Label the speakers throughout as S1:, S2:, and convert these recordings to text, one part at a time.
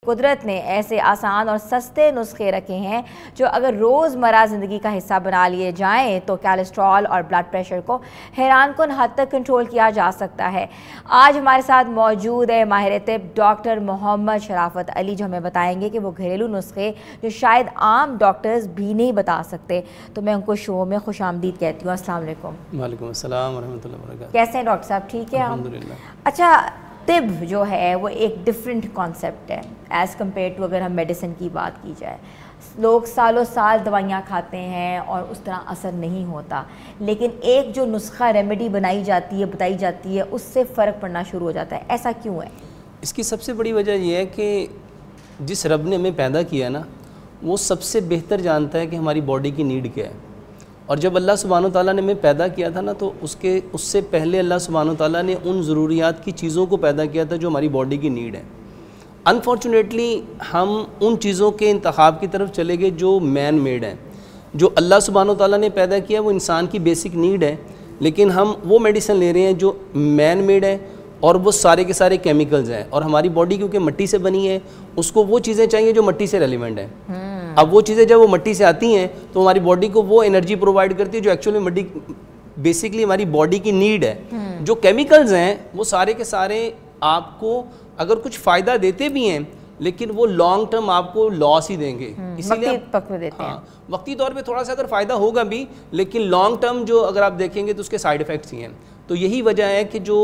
S1: قدرت نے ایسے آسان اور سستے نسخے رکھے ہیں جو اگر روزمرہ زندگی کا حصہ بنا لیے جائیں تو کولیسٹرول اور بلڈ پریشر کو حیران کن حد تک کنٹرول کیا جا سکتا ہے۔ آج ہمارے ساتھ موجود ہے ماہر طب ڈاکٹر محمد شرافت علی، جو ہمیں بتائیں گے کہ وہ گھریلو نسخے جو شاید عام ڈاکٹرز بھی نہیں بتا سکتے۔ تو میں ان کو شو میں خوش آمدید کہتی ہوں۔ السلام علیکم۔
S2: وعلیکم السلام ورحمۃ اللہ وبرکاتہ۔
S1: کیسے ہیں ڈاکٹر صاحب؟ ٹھیک ہے
S2: الحمدللہ۔
S1: اچھا، طب جو ہے وہ ایک ڈفرینٹ کانسیپٹ ہے ایز کمپیئر ٹو اگر ہم میڈیسن کی بات کی جائے۔ لوگ سالوں سال دوائیاں کھاتے ہیں اور اس طرح اثر نہیں ہوتا، لیکن ایک جو نسخہ ریمیڈی بنائی جاتی ہے، بتائی جاتی ہے، اس سے فرق پڑنا شروع ہو جاتا ہے۔ ایسا کیوں ہے؟
S2: اس کی سب سے بڑی وجہ یہ ہے کہ جس رب نے ہمیں پیدا کیا نا، وہ سب سے بہتر جانتا ہے کہ ہماری باڈی کی نیڈ کیا ہے۔ اور جب اللہ سبحانہ و تعالیٰ نے ہمیں پیدا کیا تھا نا، تو اس سے پہلے اللہ سبحانہ و تعالیٰ نے ان ضروریات کی چیزوں کو پیدا کیا تھا جو ہماری باڈی کی نیڈ ہے۔ انفارچونیٹلی ہم ان چیزوں کے انتخاب کی طرف چلے گئے جو مین میڈ ہیں، جو اللہ سبحانہ و تعالیٰ نے پیدا کیا وہ انسان کی بیسک نیڈ ہے، لیکن ہم وہ میڈیسن لے رہے ہیں جو مین میڈ ہے اور وہ سارے کے سارے کیمیکلز ہیں۔ اور ہماری باڈی کیونکہ مٹی سے بنی ہے، اس کو وہ چیزیں چاہیے جو مٹی سے ریلیونٹ ہیں۔ اب وہ چیزیں جب وہ مٹی سے آتی ہیں تو ہماری باڈی کو وہ انرجی پرووائڈ کرتی ہے جو ایکچولی مٹی بیسکلی ہماری باڈی کی نیڈ ہے۔ جو کیمیکلز ہیں وہ سارے کے سارے آپ کو اگر کچھ فائدہ دیتے بھی ہیں، لیکن وہ لانگ ٹرم آپ کو لاس ہی دیں گے۔ اسی لیے وقتی طور پہ تھوڑا سا اگر فائدہ ہوگا بھی، لیکن لانگ ٹرم جو اگر آپ دیکھیں گے تو اس کے سائیڈ ایفیکٹس ہی ہیں۔ تو یہی وجہ ہے کہ جو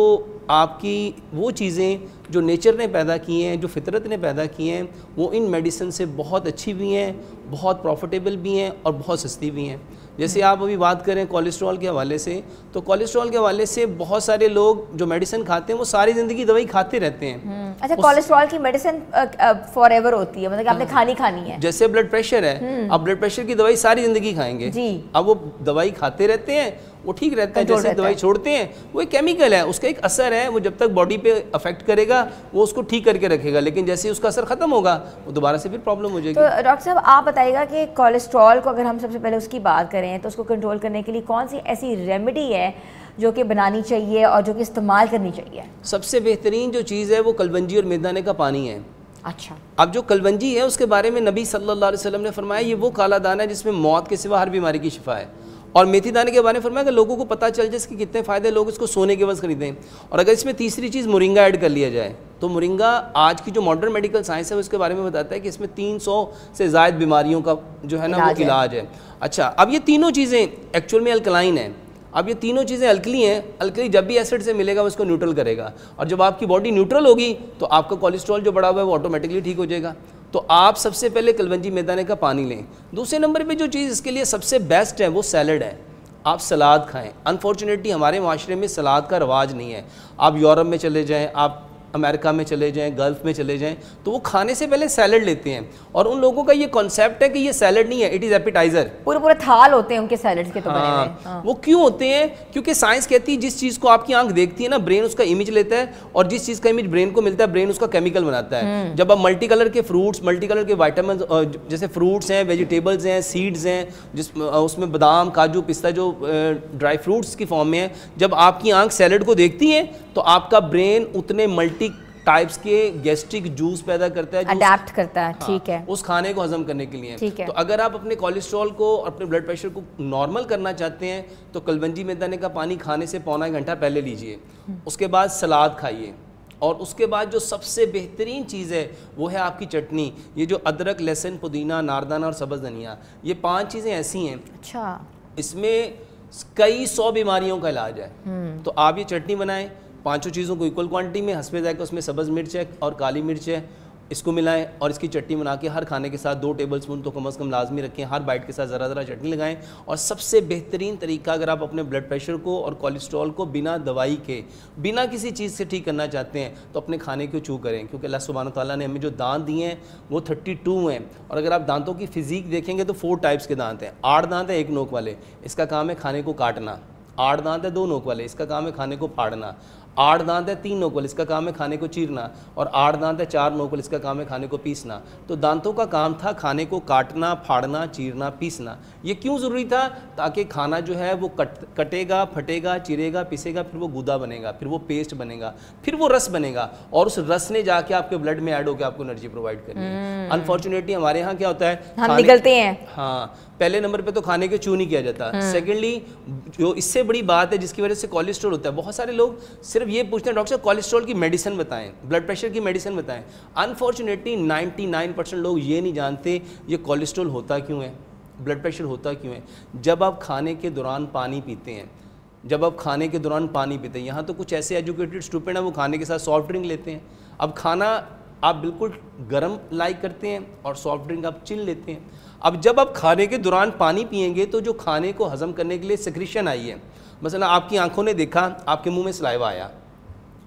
S2: آپ کی وہ چیزیں جو نیچر نے پیدا کی ہیں، جو فطرت نے پیدا کی ہیں، وہ ان میڈیسن سے بہت اچھی بھی ہیں، بہت پروفیٹیبل بھی ہیں اور بہت سستی بھی ہیں۔ جیسے آپ ابھی بات کریں کولیسٹرول کے حوالے سے، تو کولیسٹرول کے حوالے سے بہت سارے لوگ جو میڈیسن کھاتے ہیں وہ ساری زندگی دوائی کھاتے رہتے ہیں۔
S1: اچھا، کولیسٹرول کی میڈیسن فار ایور ہوتی ہے، مطلب کہ آپ نے کھانی ہے؟
S2: جیسے بلڈ پریشر ہے، اب بلڈ پریشر کی دوائی ساری زندگی کھائیں گے، اب وہ دوائی کھاتے رہتے ہیں، وہ ٹھیک رہتا ہے۔ جیسے دوائی چھوڑتے ہیں، وہ ایک کیمیکل ہے، اس کا ایک اثر ہے، وہ جب تک باڈی پہ افیکٹ کرے گا وہ اس کو ٹھیک کر کے رکھے گا، لیکن جیسے اس کا اثر ختم ہوگا وہ دوبارہ سے پھر پرابلم ہو جائے گی۔
S1: تو ڈاکٹر صاحب آپ بتائیے گا کہ کولیسٹرول کو اگر ہم سب سے پہلے اس کی بات کریں تو اس کو کنٹرول کرنے کے لیے کون سی ایسی ریمیڈی ہے جو کہ بنانی چاہیے اور جو کہ استعمال کرنی چاہیے؟ سب
S2: سے بہترین جو چیز ہے وہ کلونجی اور میدانے کا پانی ہے۔
S1: اچھا،
S2: اب جو کلونجی ہے اس کے بارے میں نبی صلی اللہ علیہ وسلم نے فرمایا یہ وہ کالا دانہ ہے جس میں موت کے سوا ہر بیماری کی شفا ہے۔ اور میتھی دانے کے بارے میں فرمایا کہ لوگوں کو پتہ چل جائے اس کے کتنے فائدے، لوگ اس کو سونے کے عوض خریدیں۔ اور اگر اس میں تیسری چیز مورنگا ایڈ کر لیا جائے تو مورنگا آج کی جو ماڈرن میڈیکل سائنس ہے وہ اس کے بارے میں بتاتا ہے کہ اس میں 300 سے زائد بیماریوں کا جو ہے نا وہ علاج ہے۔ اچھا، اب یہ تینوں چیزیں ایکچوئل میں الکلائن ہیں۔ اب یہ تینوں چیزیں الکلی ہیں، الکلی جب بھی ایسڈ سے ملے گا وہ اس کو نیوٹرل کرے گا، اور جب آپ کی باڈی نیوٹرل ہوگی تو آپ کا کولیسٹرول جو بڑا ہوا ہے وہ آٹومیٹکلی ٹھیک ہو جائے گا۔ تو آپ سب سے پہلے کلونجی میدانے کا پانی لیں۔ دوسرے نمبر پہ جو چیز اس کے لیے سب سے بیسٹ ہے وہ سیلڈ ہے۔ آپ سلاد کھائیں۔ انفارچونیٹلی ہمارے معاشرے میں سلاد کا رواج نہیں ہے۔ آپ یورپ میں چلے جائیں، آپ امریکہ میں چلے جائیں، گلف میں چلے جائیں، تو وہ کھانے سے پہلے سیلڈ لیتے ہیں، اور ان لوگوں کا یہ کانسیپٹ ہے کہ یہ سیلڈ نہیں ہے، اٹ از ایپیٹائزر۔
S1: پورے تھال ہوتے ہیں ان کے سیلڈز کے تو بنے ہوئے۔
S2: وہ کیوں ہوتے ہیں؟ کیونکہ سائنس کہتی ہے جس چیز کو آپ کی آنکھ دیکھتی ہے نا، برین اس کا امیج لیتا ہے، اور جس چیز کا امیج برین کو ملتا ہے برین اس کا کیمیکل بناتا ہے۔ جب آپ ملٹی کلر کے فروٹس، ملٹی کلر کے وائٹامنز، جیسے فروٹس ہیں، ویجیٹیبلز ہیں، سیڈز ہیں، اس میں بادام، کاجو، پستہ جو ڈرائی فروٹس کی فارم میں ہیں، جب آپ کی آنکھ سیلڈ کو دیکھتی ہے تو آپ کا برین اتنے ملٹی ٹائپس کے گیسٹرک جوس پیدا کرتا ہے،
S1: اڈیپٹ کرتا ہے، ٹھیک ہے،
S2: اس کھانے کو ہضم کرنے کے لیے۔ تو اگر آپ اپنے کولیسٹرول کو، اپنے بلڈ پریشر کو نارمل کرنا چاہتے ہیں تو کلونجی میدانے کا پانی کھانے سے پونا ایک گھنٹہ پہلے لیجئے۔ اس کے بعد سلاد کھائیے، اور اس کے بعد جو سب سے بہترین چیز ہے وہ ہے آپ کی چٹنی۔ یہ جو ادرک، لہسن، پودینہ، ناردانہ اور سبز دھنیا، یہ 5 چیزیں ایسی ہیں، اچھا، اس میں کئی 100 بیماریوں کا علاج ہے۔ تو آپ یہ چٹنی بنائیں، 5 چیزوں کو ایکول کوانٹٹی میں، حسب ذائقہ اس میں سبز مرچ ہے اور کالی مرچ ہے، اس کو ملائیں اور اس کی چٹنی بنا کے ہر کھانے کے ساتھ 2 ٹیبل سپون تو کم از کم لازمی رکھیں، ہر بائٹ کے ساتھ ذرا ذرا چٹنی لگائیں۔ اور سب سے بہترین طریقہ اگر آپ اپنے بلڈ پریشر کو اور کولیسٹرول کو بنا دوائی کے، بنا کسی چیز سے ٹھیک کرنا چاہتے ہیں تو اپنے کھانے کو چو کریں، کیونکہ اللہ سبحانہ تعالیٰ نے ہمیں جو دانت دیے ہیں وہ 32 ہیں، اور اگر آپ دانتوں کی فزیک دیکھیں گے تو 4 ٹائپس کے دانت ہیں۔ 8 دانت ہیں 1 نوک والے، اس کا کام ہے کھانے کو کاٹنا۔ 8 دانت ہے 2 نوک والے، اس کا کام ہے کھانے کو پھاڑنا۔ 8 دانت ہے 3 نوکل اس کا کام ہے کھانے کو چیرنا, اور 8 دانت ہے 4 نوکل اس کا کام ہے کھانے کو پیسنا. تو دانتوں کا کام تھا کھانے کو کاٹنا, پھاڑنا, چیرنا, پیسنا. یہ کیوں ضروری تھا؟ تاکہ کھانا جو ہے وہ کٹے گا, پھٹے گا, چیرے گا, پیسے گا, پھر وہ گودا بنے گا, پھر وہ پیسٹ بنے گا, پھر وہ رس بنے گا, اور اس رس نے جا کے آپ کے بلڈ میں ایڈ ہو کے آپ کو انرجی پرووائڈ کرنی ہے. انفارچونیٹلی ہمارے یہاں کیا ہوتا ہے,
S1: ہم نکلتے ہیں.
S2: ہاں, پہلے نمبر پہ تو کھانے کے چو نہیں کیا جاتا. سیکنڈلی جو اس سے بڑی بات ہے جس کی وجہ سے کولیسٹرول ہوتا ہے, بہت سارے لوگ صرف یہ پوچھتے ہیں ڈاکٹر صاحب کولیسٹرول کی میڈیسن بتائیں, بلڈ پریشر کی میڈیسن بتائیں. انفارچونیٹلی 99% لوگ یہ نہیں جانتے یہ کولیسٹرول ہوتا کیوں ہے, بلڈ پریشر ہوتا کیوں ہے. جب آپ کھانے کے دوران پانی پیتے ہیں, یہاں تو کچھ ایسے ایجوکیٹڈ اسٹوپنڈ ہیں وہ کھانے کے ساتھ سافٹ ڈرنک لیتے ہیں. اب کھانا آپ بالکل گرم لائک کرتے ہیں اور سافٹ ڈرنک آپ چل لیتے ہیں. اب جب آپ کھانے کے دوران پانی پئیں گے تو جو کھانے کو ہضم کرنے کے لیے سیکریشن آئی ہے, مثلا آپ کی آنکھوں نے دیکھا آپ کے منہ میں سلائیوا آیا,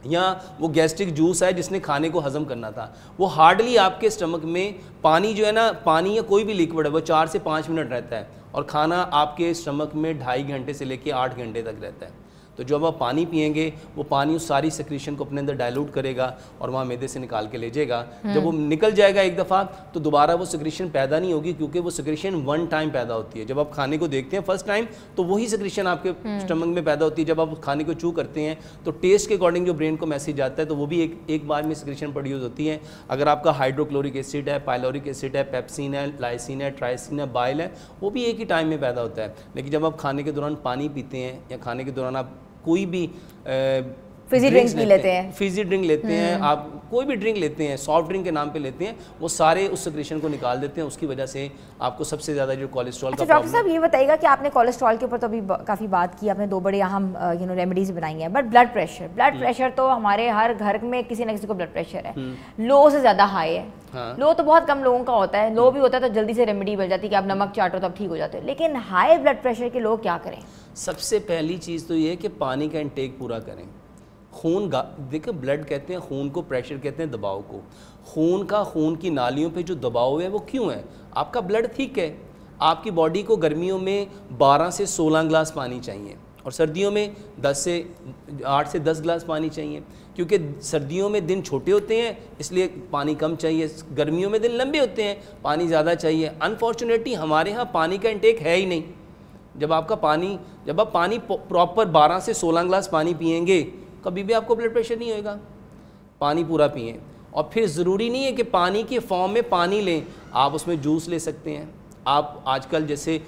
S2: یا وہ گیسٹرک جوس ہے جس نے کھانے کو ہضم کرنا تھا, وہ ہارڈلی آپ کے اسٹمک میں پانی جو ہے نا, پانی یا کوئی بھی لیکوڈ ہے وہ 4 سے 5 منٹ رہتا ہے, اور کھانا آپ کے اسٹمک میں 2.5 گھنٹے سے لے کے 8 گھنٹے تک رہتا ہے. تو جب آپ پانی پئیں گے وہ پانی اس ساری سیکریشن کو اپنے اندر ڈائلوٹ کرے گا اور وہاں معدے سے نکال کے لے جائے گا. جب وہ نکل جائے گا ایک دفعہ تو دوبارہ وہ سیکریشن پیدا نہیں ہوگی, کیونکہ وہ سیکریشن 1 ٹائم پیدا ہوتی ہے. جب آپ کھانے کو دیکھتے ہیں فرسٹ ٹائم تو وہی سیکریشن آپ کے اسٹمک میں پیدا ہوتی ہے. جب آپ کھانے کو چو کرتے ہیں تو ٹیسٹ کے اکارڈنگ جو برین کو میسیج آتا ہے تو وہ بھی ایک بار میں سیکریشن پروڈیوس ہوتی ہے. اگر آپ کا ہائیڈروکلورک ایسڈ ہے, پائلورک ایسڈ ہے, پیپسین ہے, لائسین ہے, ٹرائسین ہے, بائل ہے, وہ بھی ایک ہی ٹائم میں پیدا ہوتا ہے. لیکن جب آپ کھانے کے دوران پانی پیتے ہیں یا کھانے کے دوران آپ کوئی بھی
S1: فیزی ڈرنک
S2: لیتے ہیں, آپ کوئی بھی ڈرنک لیتے ہیں, سافٹ ڈرنک کے نام پہ لیتے ہیں, وہ سارے اس سیکریشن کو نکال دیتے ہیں. اس کی وجہ سے آپ کو سب سے زیادہ جو کولیسٹرول کا
S1: ڈاکٹر صاحب یہ بتائیے گا کہ آپ نے کولیسٹرول کے اوپر تو ابھی کافی بات کی, آپ نے 2 بڑے اہم ریمیڈیز بنائی ہیں, بٹ بلڈ پریشر تو ہمارے ہر گھر میں کسی نہ کسی کو بلڈ پریشر ہے, لو سے زیادہ ہائی ہے. لو تو بہت کم لوگوں کا ہوتا ہے, لو بھی ہوتا ہے تو جلدی سے ریمیڈی مل جاتی ہے کہ آپ نمک چاٹو تو اب ٹھیک ہو جاتے ہیں, لیکن ہائی بلڈ پریشر کے لوگ کیا کریں؟
S2: سب سے پہلی چیز تو یہ ہے کہ پانی کا انٹیک پورا کریں. خون دیکھیں بلڈ کہتے ہیں خون کو, پریشر کہتے ہیں دباؤ کو. خون کی نالیوں پہ جو دباؤ ہے وہ کیوں ہے؟ آپ کا بلڈ ٹھیک ہے, آپ کی باڈی کو گرمیوں میں 12 سے 16 گلاس پانی چاہیے, اور سردیوں میں 8 سے 10 گلاس پانی چاہیے, کیونکہ سردیوں میں دن چھوٹے ہوتے ہیں اس لیے پانی کم چاہیے, گرمیوں میں دن لمبے ہوتے ہیں پانی زیادہ چاہیے. انفارچونیٹلی ہمارے ہاں پانی کا انٹیک ہے ہی نہیں. جب آپ پانی پراپر 12 سے 16 گلاس پانی پئیں گے کبھی بھی آپ کو بلڈ پریشر نہیں ہوئے گا. پانی پورا پئیں, اور پھر ضروری نہیں ہے کہ پانی کے فارم میں پانی لیں, آپ اس میں جوس لے سکتے ہیں. آپ آج کل جیسے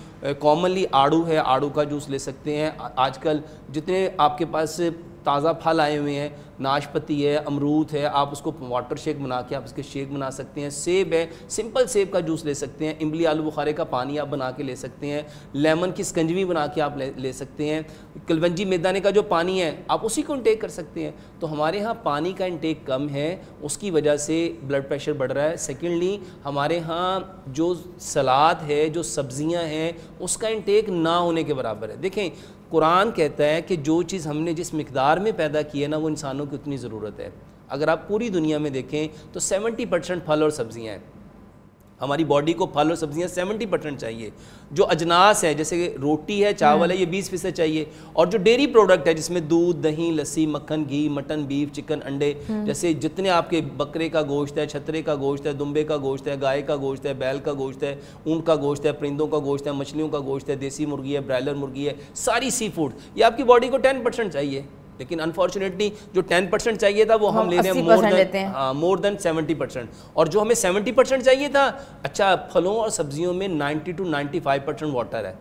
S2: کامنلی آڑو ہے, آڑو کا جوس لے سکتے ہیں. آج کل جتنے آپ کے پاس تازہ پھل آئے ہوئے ہیں, ناشپتی ہے, امرود ہے, آپ اس کو واٹر شیک بنا کے آپ اس کے شیک بنا سکتے ہیں. سیب ہے, سمپل سیب کا جوس لے سکتے ہیں. امبلی آلو بخارے کا پانی آپ بنا کے لے سکتے ہیں. لیمن کی سکنجوی بنا کے آپ لے سکتے ہیں. کلونجی میدانے کا جو پانی ہے آپ اسی کو انٹیک کر سکتے ہیں. تو ہمارے ہاں پانی کا انٹیک کم ہے, اس کی وجہ سے بلڈ پریشر بڑھ رہا ہے. سیکنڈلی ہمارے ہاں جو سلاد ہے, جو سبزیاں ہیں, اس کا انٹیک نہ ہونے کے برابر ہے. دیکھیں قرآن کہتا ہے کہ جو چیز ہم نے جس مقدار میں پیدا کی ہے نا وہ انسانوں کی اتنی ضرورت ہے. اگر آپ پوری دنیا میں دیکھیں تو 70% پھل اور سبزیاں ہیں. ہماری باڈی کو پھل اور سبزیاں 70% چاہیے. جو اجناس ہے جیسے روٹی ہے, چاول ہے, یہ 20% چاہیے. اور جو ڈیری پروڈکٹ ہے جس میں دودھ, دہی, لسی, مکھن, گھی, مٹن, بیف, چکن, انڈے, جیسے جتنے آپ کے بکرے کا گوشت ہے, چھترے کا گوشت ہے, دمبے کا گوشت ہے, گائے کا گوشت ہے, بیل کا گوشت ہے, اونٹ کا گوشت ہے, پرندوں کا گوشت ہے, مچھلیوں کا گوشت ہے, دیسی مرغی ہے, برائلر مرغی ہے, ساری سی فوڈ, یہ آپ کی باڈی کو 10% چاہیے. لیکن انفارچونیٹلی جو 10% چاہیے تھا وہ ہم لے رہے ہیں مور دین 70%. اور جو ہمیں 70% چاہیے تھا, اچھا پھلوں اور سبزیوں میں 90 to 95% واٹر ہے.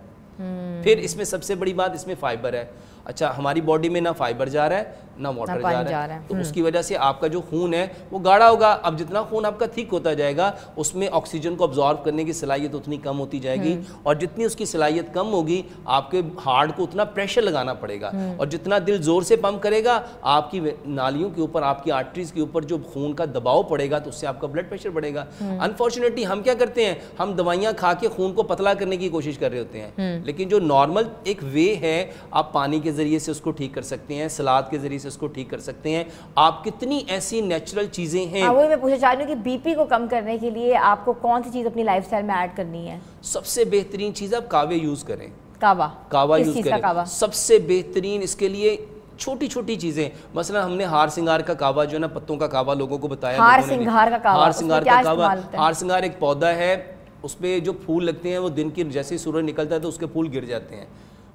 S2: پھر اس میں سب سے بڑی بات اس میں فائبر ہے. اچھا ہماری باڈی میں نہ فائبر جا رہا ہے نہ واٹر جا رہا ہے, تو اس کی وجہ سے آپ کا جو خون ہے وہ گاڑھا ہوگا. اب جتنا خون آپ کا تھک ہوتا جائے گا اس میں آکسیجن کو ابزارب کرنے کی صلاحیت اتنی کم ہوتی جائے گی, اور جتنی اس کی صلاحیت کم ہوگی آپ کے ہارٹ کو اتنا پریشر لگانا پڑے گا, اور جتنا دل زور سے پمپ کرے گا آپ کی نالیوں کے اوپر, آپ کی آرٹریز کے اوپر جو خون کا دباؤ پڑے گا تو اس سے آپ کا بلڈ پریشر بڑھے گا. انفارچونیٹلی ہم کیا کرتے ہیں, ہم دوائیاں کھا کے خون کو پتلا کرنے کی کوشش کر رہے ہوتے ہیں, لیکن جو نارمل ایک وے ہے آپ پانی کے ذریعے سے اس کو ٹھیک کر سکتے ہیں, سلاد کے ذریعے سے اس کو ٹھیک کر سکتے ہیں. آپ کتنی ایسی نیچرل چیزیں ہیں.
S1: وہی میں پوچھنا چاہ رہی ہوں کہ بی پی کو کم کرنے کے لیے آپ کو کون سی چیز اپنی لائف سٹائل میں ایڈ کرنی ہے؟
S2: سب سے بہترین چیز آپ کاوے یوز کریں.
S1: کعوہ یوز کریں
S2: سب سے بہترین. اس کے لیے چھوٹی چھوٹی چیزیں. مثلا ہم نے ہار سنگار کا کعوہ جو ہے نا, پتوں کا کعوہ لوگوں کو بتایا.
S1: ہار سنگار کا کعوہ,
S2: ہار سنگار کا کعوہ, ہار سنگار ایک پودا ہے, اس پہ جو پھول لگتے ہیں وہ دن کی جیسے ہی سورج نکلتا ہے تو اس کے پھول گر جاتے ہیں.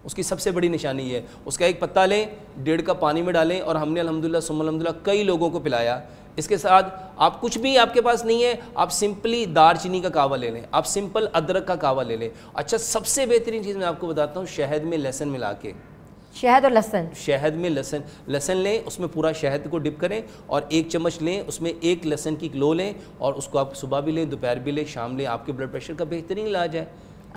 S2: اس کی سب سے بڑی نشانی یہ ہے. اس کا ایک پتا لیں, 1.5 کپ پانی میں ڈالیں, اور ہم نے الحمدللہ ثم الحمدللہ کئی لوگوں کو پلایا. اس کے ساتھ آپ کچھ بھی آپ کے پاس نہیں ہے, آپ سمپلی دار چینی کا کعوہ لے لیں, آپ سمپل ادرک کا کعوہ لے لیں. اچھا سب سے بہترین چیز میں آپ کو بتاتا ہوں, شہد میں لہسن ملا کے,
S1: شہد اور لہسن,
S2: شہد میں لہسن لیں, اس میں پورا شہد کو ڈپ کریں, اور 1 چمچ لیں, اس میں 1 لہسن کی کلو لیں, اور اس کو آپ صبح بھی لیں, دوپہر بھی لیں, شام لیں. آپ کے بلڈ پریشر کا بہترین علاج ہے.